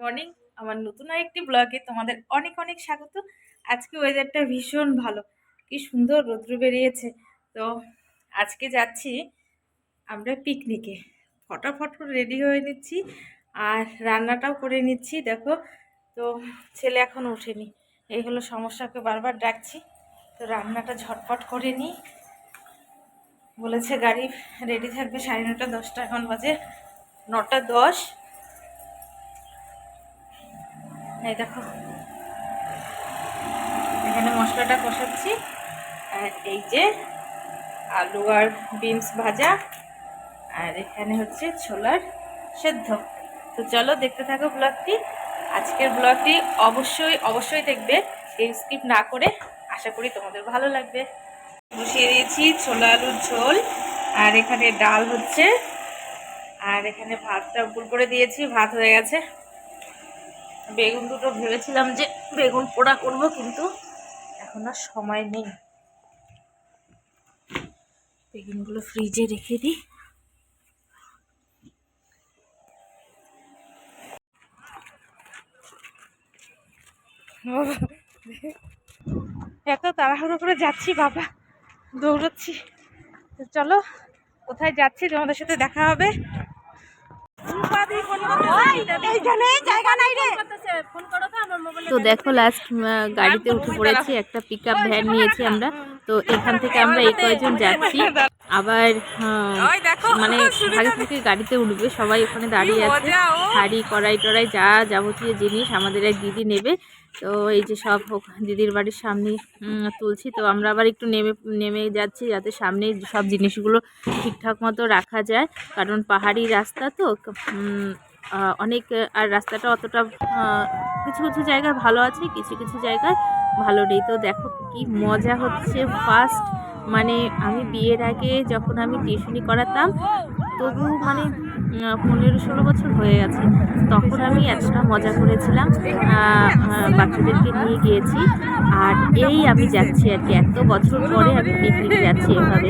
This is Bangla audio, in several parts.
মর্নিং। আমার নতুন আরেকটি ব্লগে তোমাদের অনেক অনেক স্বাগত। আজকে ওয়েদারটা ভীষণ ভালো, কি সুন্দর রৌদ্র বেরিয়েছে। তো আজকে যাচ্ছি আমরা পিকনিকে। ফটাফট রেডি হয়ে নিচ্ছি আর রান্নাটাও করে নিচ্ছি। দেখো, তো ছেলে এখন ওঠেনি, এই হলো সমস্যাকে বারবার ডাকছি। তো রান্নাটা ঝটপট করে নিই। বলেছে গাড়ি রেডি থাকবে 9:30 10টা, এখন বাজে 9:10। এই দেখো, এখানে মশলাটা কষাচ্ছি। আর এই যে আলু আর বিনস ভাজা, আর এখানে হচ্ছে ছোলার সেদ্ধ। তো চলো দেখতে থাকো ব্লগটি। আজকের ব্লগটি অবশ্যই অবশ্যই দেখবে, এই স্কিপ না করে। আশা করি তোমাদের ভালো লাগবে। বসিয়ে দিয়েছি ছোলা আলুর ঝোল, আর এখানে ডাল হচ্ছে, আর এখানে ভাতটা উপর করে দিয়েছি, ভাত হয়ে গেছে। বেগুন দুটো ভেবেছিলাম যে বেগুন পোড়া করব, কিন্তু এখন আর সময় নেই। বেগুনগুলো ফ্রিজে রেখে দিই। এত তাড়াহুড়ো করে যাচ্ছি বাবা, দৌড়চ্ছি। তো চলো, কোথায় যাচ্ছি তোমাদের সাথে দেখা হবে। তো দেখো, লাস্ট গাড়িতে উঠে পড়েছি, একটা পিকআপ ভ্যান নিয়েছি আমরা। তো এখান থেকে আমরা এই কয়জন যাচ্ছি। আবার মানে ভাগে ভাগে গাড়িতে উঠবে সবাই, ওখানে দাঁড়িয়ে আছে। হাঁড়ি কড়াই টড়াই যা যাবতীয় জিনিস আমাদের এক দিদি নেবে। তো এই যে সব দিদির বাড়ির সামনে তুলছি। তো আমরা আবার একটু নেমে যাচ্ছি, যাতে সামনে সব জিনিসগুলো ঠিকঠাক মতো রাখা যায়, কারণ পাহাড়ি রাস্তা তো অনেক। আর রাস্তাটা অতটা কিছু কিছু জায়গায় ভালো আছে, কিছু কিছু জায়গায় ভালো নেই। তো দেখো কি মজা হচ্ছে। ফার্স্ট মানে আমি বিয়ের আগে যখন আমি টিউশনি করাতাম, তবু মানে 15-16 বছর হয়ে গেছে, তখন আমি এতটা মজা করেছিলাম, বাচ্চাদেরকে নিয়ে গিয়েছি। আর এই আমি যাচ্ছি আর কি, এত বছর পরে আমি পিকনিক যাচ্ছি এভাবে।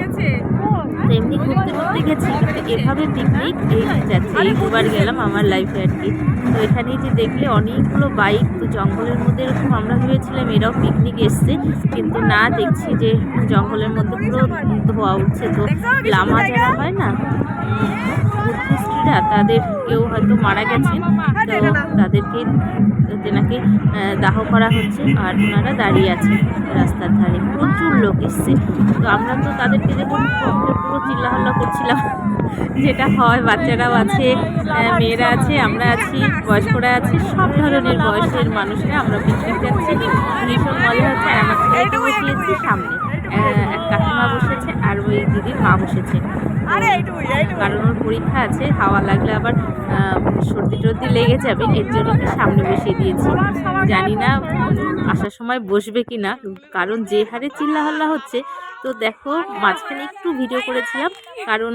তো এমনি ঘুরতে ঘুরতে গেছি, কিন্তু এভাবে পিকনিক এই যাচ্ছি, এই দুবার গেলাম আমার লাইফে আর কি। তো এখানে যে দেখলে অনেকগুলো বাইক, তো জঙ্গলের মধ্যে এরকম আমরা ভেবেছিলাম এরাও পিকনিক এসছে, কিন্তু না, দেখছি যে জঙ্গলের মধ্যে পুরো ধোয়া উঠছে। তো লামা যারা হয় না, বুদ্ধিস্টরা, তাদের কেউ হয়তো মারা গেছেন, তো তাদেরকে তেনাকে দাহ করা হচ্ছে, আর ওনারা দাঁড়িয়ে আছেন রাস্তার ধারে। প্রচুর লোক এসছে। তো আমরা তো তাদেরকে দেখুন পুরো চিল্লাহল্লা করছিলাম, যেটা হয়। বাচ্চারাও আছে, মেয়েরা আছে, আমরা আছি, বয়স্করা আছে, সব ধরনের বয়সের মানুষরা আমরা পিকনিক যাচ্ছি। ভীষণ মজা হচ্ছে। আর আমার ছেলেকে বসিয়েছি সামনে, এক কাকিমা বসেছে, আর ওই দিদির মা বসেছে, কারণ ওর পরীক্ষা আছে, হাওয়া লাগলে আবার সর্দি টর্দি লেগে যাবে, এর জন্য সামনে বসিয়ে দিয়েছি। জানি না আসার সময় বসবে কি না, কারণ যে হারে চিল্লাহল্লা হচ্ছে। তো দেখো, মাঝখানে একটু ভিডিও করেছিলাম, কারণ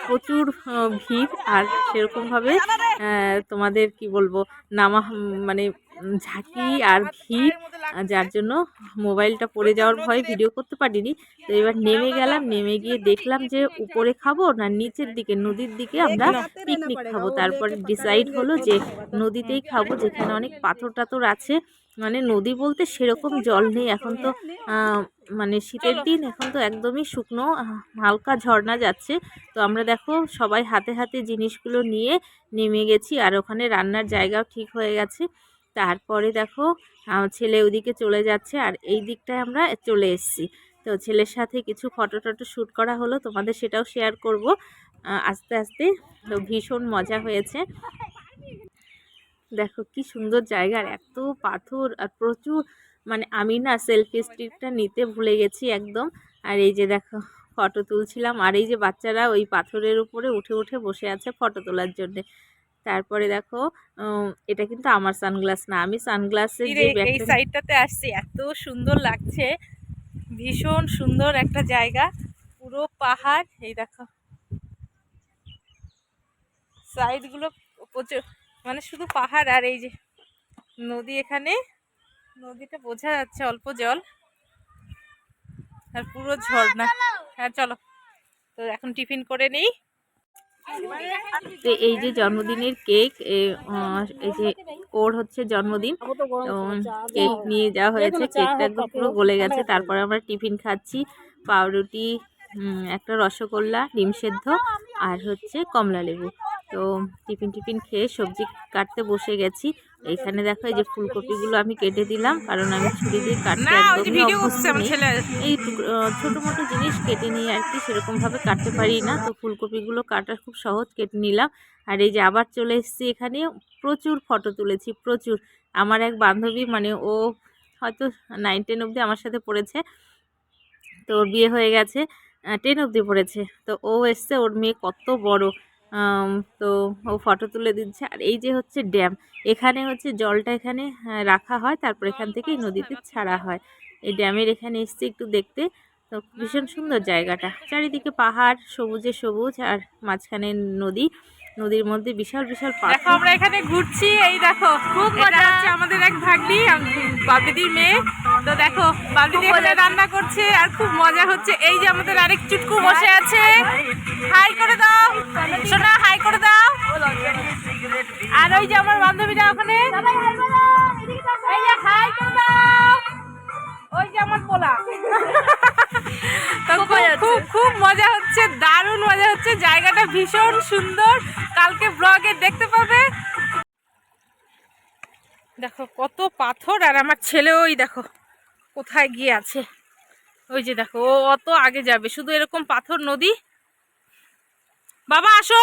প্রচুর ভিড়, আর সেরকমভাবে তোমাদের কি বলবো, মানে ঝাঁকি আর ভিড়, যার জন্য মোবাইলটা পড়ে যাওয়ার ভয়ে ভিডিও করতে পারিনি। তো এবার নেমে গেলাম, নেমে গিয়ে দেখলাম যে উপরে খাবো না নিচের দিকে, নদীর দিকে আমরা পিকনিক খাবো। তারপরে ডিসাইড হলো যে নদীতেই খাবো, যেখানে অনেক পাথর টাথর আছে। মানে নদী বলতে সেরকম জল নেই এখন তো, মানে শীতের দিন, এখন তো একদমই শুকনো, হালকা ঝর্ণা যাচ্ছে। তো আমরা দেখো সবাই হাতে হাতে জিনিসগুলো নিয়ে নেমে গেছি, আর ওখানে রান্নার জায়গাও ঠিক হয়ে গেছে। তারপরে দেখো ছেলে ওদিকে চলে যাচ্ছে, আর এই দিকটায় আমরা চলে এসেছি। তো ছেলের সাথে কিছু ফটো টটো শ্যুট করা হলো, তোমাদের সেটাও শেয়ার করব আস্তে আস্তে। তো ভীষণ মজা হয়েছে। দেখো কি সুন্দর জায়গা, আর এত পাথর, আর প্রচুর, মানে আমি না সেলফি স্টিকটা নিতে ভুলে গেছি একদম। আর এই যে দেখো ফটো তুলছিলাম, আর এই যে বাচ্চারা ওই পাথরের উপরে উঠে উঠে বসে আছে ফটো তোলার জন্য। তারপরে দেখো এটা কিন্তু আমার সানগ্লাস না, আমি সানগ্লাসে যে এই সাইডটাতে আসছি, এত সুন্দর লাগছে, ভীষণ সুন্দর একটা জায়গা, পুরো পাহাড়। এই দেখো সাইডগুলো প্রচুর, মানে শুধু পাহাড়, আর এই যে নদী, এখানে নদীটা বোঝা যাচ্ছে অল্প জল, আর পুরো ঝর্ণা। হ্যাঁ চলো, তো এখন টিফিন করে নিই। তো এই যে জন্মদিনের কেক, এই যে ওর হচ্ছে জন্মদিন, তো কেক নিয়ে যাওয়া হয়েছে। কেকটা একদম পুরো গলে গেছে। তারপরে আমরা টিফিন খাচ্ছি, পাউরুটি, একটা রসগোল্লা, ডিম সেদ্ধ আর হচ্ছে কমলা লেবু। তো টিফিন খেয়ে সবজি কাটতে বসে গেছি। এইখানে দেখো এই যে ফুলকপিগুলো আমি কেটে দিলাম, কারণ আমি ছুরি দিয়ে কাটতে একদমই অভ্যস্ত নেই। এই ছোটো মোটো জিনিস কেটে নিয়ে আর কি সেরকমভাবে কাটতে পারি না। তো ফুলকপিগুলো কাটা খুব সহজ, কেটে নিলাম। আর এই যে আবার চলে এসেছি এখানে, প্রচুর ফটো তুলেছি, প্রচুর। আমার এক বান্ধবী, মানে ও হয়তো 9-10 অবধি আমার সাথে পড়েছে, তো ওর বিয়ে হয়ে গেছে, 10 অবধি পড়েছে। তো ও এসছে, ওর মেয়ে কত বড়, তো ও ফটো তুলে দিচ্ছে। আর এই যে হচ্ছে ড্যাম, এখানে হচ্ছে জলটা এখানে রাখা হয়, তারপর এখান থেকেই নদীতে ছাড়া হয়। এই ড্যামের এখানে এসছে একটু দেখতে। তো ভীষণ সুন্দর জায়গাটা, চারিদিকে পাহাড়, সবুজে সবুজ, আর মাঝখানে নদী। নদীর মধ্যে বিশাল বিশাল পাথর। আমরা এখানে ঘুরছি, এই দেখো খুব মজা হচ্ছে। আমাদের এক ভাগ্নি, বাবিদির মেয়ে, তো দেখো বাবিদি এখানে রান্না করছে আর খুব মজা হচ্ছে। এই যে আমাদের আরেক চুটকু বসে আছে, হাই করে দাও সোনা, হাই করে দাও। আর ওই যে আমার বান্ধবীরা ওখানে, এই যে হাই করে দাও, ওই যে আমার পোলা। খুব খুব মজা হচ্ছে, দারুণ মজা হচ্ছে। জায়গাটা ভীষণ সুন্দর, কালকে ব্লগে দেখতে পাবে। দেখো কত পাথর, আর আমার ছেলে ওই দেখো কোথায় গিয়ে আছে, ওই যে দেখো ও অত আগে যাবে, শুধু এরকম পাথর, নদী। বাবা আসো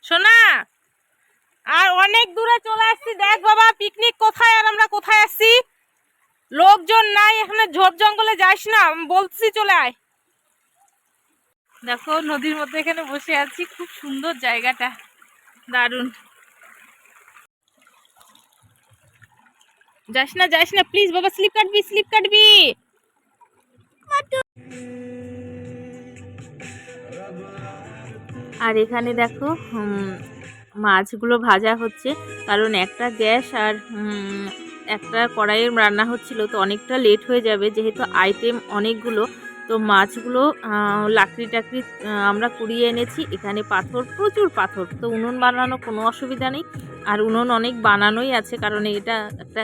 সোনা, আর অনেক দূরে চলে আসছি। দেখ বাবা পিকনিক কোথায়, আর আমরা কোথায় আসছি, লোকজন নাই এখানে, ঝোপ জঙ্গলে যাস না বলছি, চলে আয়। দেখো নদীর মধ্যে এখানে বসে আছি, খুব সুন্দর জায়গাটা, দারুণ। যাস না প্লিজ বাবা, স্লিপ কাটবি। আর এখানে দেখো মাছগুলো ভাজা হচ্ছে, কারণ একটা গ্যাস আর একটা কড়াইয়ের রান্না হচ্ছিল, তো অনেকটা লেট হয়ে যাবে, যেহেতু আইটেম অনেকগুলো। তো মাছগুলো লাকড়ি টাকড়ি আমরা কুড়িয়ে এনেছি। এখানে পাথর, প্রচুর পাথর, তো উনুন বানানো কোনো অসুবিধা নেই। আর উনুন অনেক বানানোই আছে, কারণ এটা একটা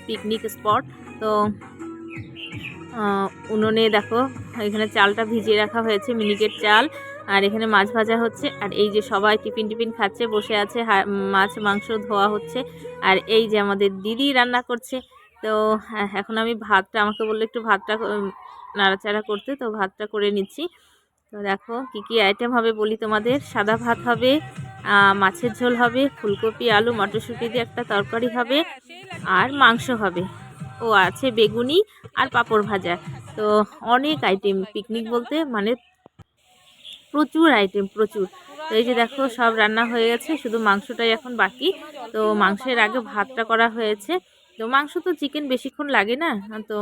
পিকনিক স্পট। তো উনুনে দেখো এখানে চালটা ভিজিয়ে রাখা হয়েছে, মিনিকেট চাল। আর এখানে মাছ ভাজা হচ্ছে, আর এই যে সবাই টিফিন খাচ্ছে, বসে আছে, মাছ মাংস ধোয়া হচ্ছে। আর এই যে আমাদের দিদি রান্না করছে। তো এখন আমি ভাতটা, আমাকে বললো একটু ভাতটা নাড়াচাড়া করতে, তো ভাতটা করে নিচ্ছি। তো দেখো কি আইটেম হবে বলি তোমাদের। সাদা ভাত হবে, মাছের ঝোল হবে, ফুলকপি আলু মটরশুঁটি দিয়ে একটা তরকারি হবে, আর মাংস হবে, ও আছে বেগুনি আর পাঁপড় ভাজা। তো অনেক আইটেম, পিকনিক বলতে মানে প্রচুর আইটেম, প্রচুর। তো এই যে দেখো সব রান্না হয়ে গেছে, শুধু মাংসটাই এখন বাকি। তো মাংসের আগে ভাতটা করা হয়েছে। তো মাংস তো চিকেন বেশিক্ষণ লাগে না। তো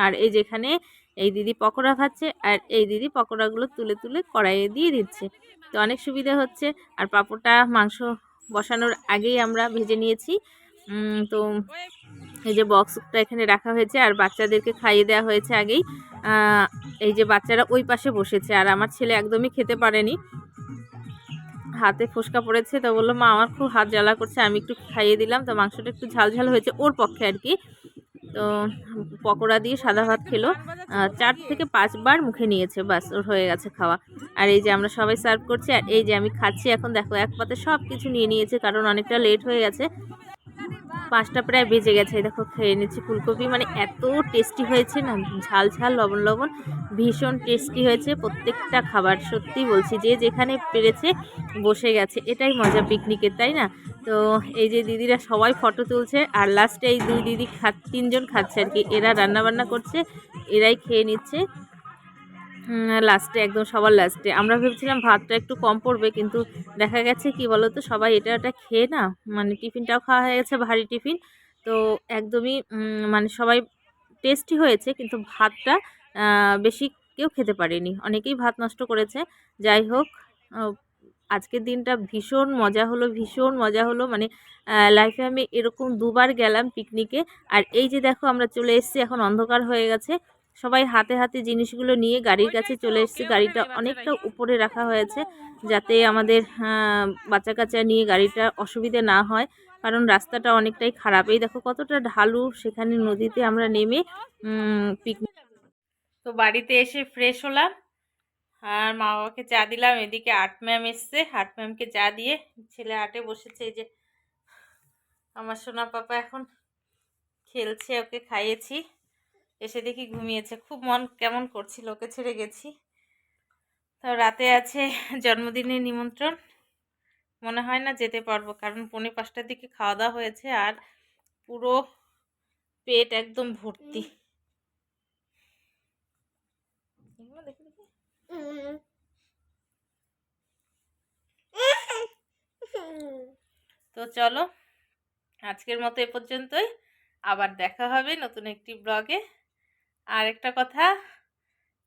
আর এই যেখানে এই দিদি পকোড়া ভাজছে, আর এই দিদি পকোড়াগুলো তুলে তুলে কড়াইয়ে দিয়ে দিচ্ছে। তো অনেক সুবিধা হচ্ছে। আর পাঁপড়টা মাংস বসানোর আগেই আমরা ভেজে নিয়েছি। তো এই যে বক্সটা এখানে রাখা হয়েছে, আর বাচ্চাদেরকে খাইয়ে দেওয়া হয়েছে আগেই। এই যে বাচ্চারা ওই পাশে বসেছে, আর আমার ছেলে একদমই খেতে পারেনি, হাতে ফোসকা পড়েছে। তো বললো মা আমার খুব হাত জ্বালা করছে, আমি একটু খাইয়ে দিলাম। তো মাংসটা একটু ঝাল হয়েছে ওর পক্ষে আর কি। তো পকোড়া দিয়ে সাদা ভাত খেলো, 4 থেকে 5 বার মুখে নিয়েছে, বাস ওর হয়ে গেছে খাওয়া। আর এই যে আমরা সবাই সার্ভ করছি, আর এই যে আমি খাচ্ছি এখন। দেখো এক পাতে সব কিছু নিয়ে নিয়েছে, কারণ অনেকটা লেট হয়ে গেছে, 5টা প্রায় বেজে গেছে। দেখো খেয়ে নিচ্ছি ফুলকপি, মানে এত টেস্টি হয়েছে না, ঝাল লবণ, ভীষণ টেস্টি হয়েছে প্রত্যেকটা খাবার। সত্যি বলছি, যে যেখানে পেরেছে বসে গেছে, এটাই মজা পিকনিকের, তাই না? তো এই যে দিদিরা সবাই ফটো তুলছে, আর লাস্টে এই 2 দিদি 3জন খাচ্ছে আর কি, এরা রান্নাবান্না করছে, এরাই খেয়ে নিচ্ছে লাস্টে, একদম সবার লাস্টে। আমরা ভেবেছিলাম ভাতটা একটু কম পড়বে, কিন্তু দেখা গেছে কি বলো তো, সবাই এটা খেয়ে না, মানে টিফিনটাও খাওয়া হয়ে গেছে, ভারী টিফিন। তো একদমই মানে সবাই টেস্টি হয়েছে, কিন্তু ভাতটা বেশি কেউ খেতে পারেনি, অনেকেই ভাত নষ্ট করেছে। যাই হোক, আজকের দিনটা ভীষণ মজা হলো, মানে লাইফে আমি এরকম 2বার গেলাম পিকনিকে। আর এই যে দেখো আমরা চলে এসেছি, এখন অন্ধকার হয়ে গেছে, সবাই হাতে হাতে জিনিসগুলো নিয়ে গাড়ির কাছে চলে এসেছে। গাড়িটা অনেকটা উপরে রাখা হয়েছে যাতে আমাদের বাচ্চা কাচ্চা নিয়ে গাড়িটা অসুবিধে না হয়, কারণ রাস্তাটা অনেকটাই খারাপ। এই দেখো কতটা ঢালু, সেখানে নদীতে আমরা নেমে পিকনিক। তো বাড়িতে এসে ফ্রেশ হলাম আর মা বাবাকে চা দিলাম। এদিকে আর্ট ম্যাম এসছে, আর্ট ম্যামকে চা দিয়ে ছেলে আর্টে বসেছে। এই যে আমার সোনা পাপা এখন খেলছে, ওকে খাইয়েছি, এসে দেখি ঘুমিয়েছে। খুব মন কেমন করছিল, ওকে ছেড়ে গেছি। তো রাতে আছে জন্মদিনের নিমন্ত্রণ, মনে হয় না যেতে পারবো, কারণ 4:45টার দিকে খাওয়া দাওয়া হয়েছে আর পুরো পেট একদম ভর্তি। তো চলো আজকের মতো এ পর্যন্তই, আবার দেখা হবে নতুন একটি ব্লগে। আর একটা কথা,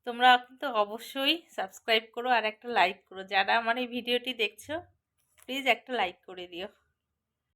তোমরা কিন্তু অবশ্যই সাবস্ক্রাইব করো আর একটা লাইক করো। যারা আমার এই ভিডিওটি দেখছো প্লিজ একটা লাইক করে দিও।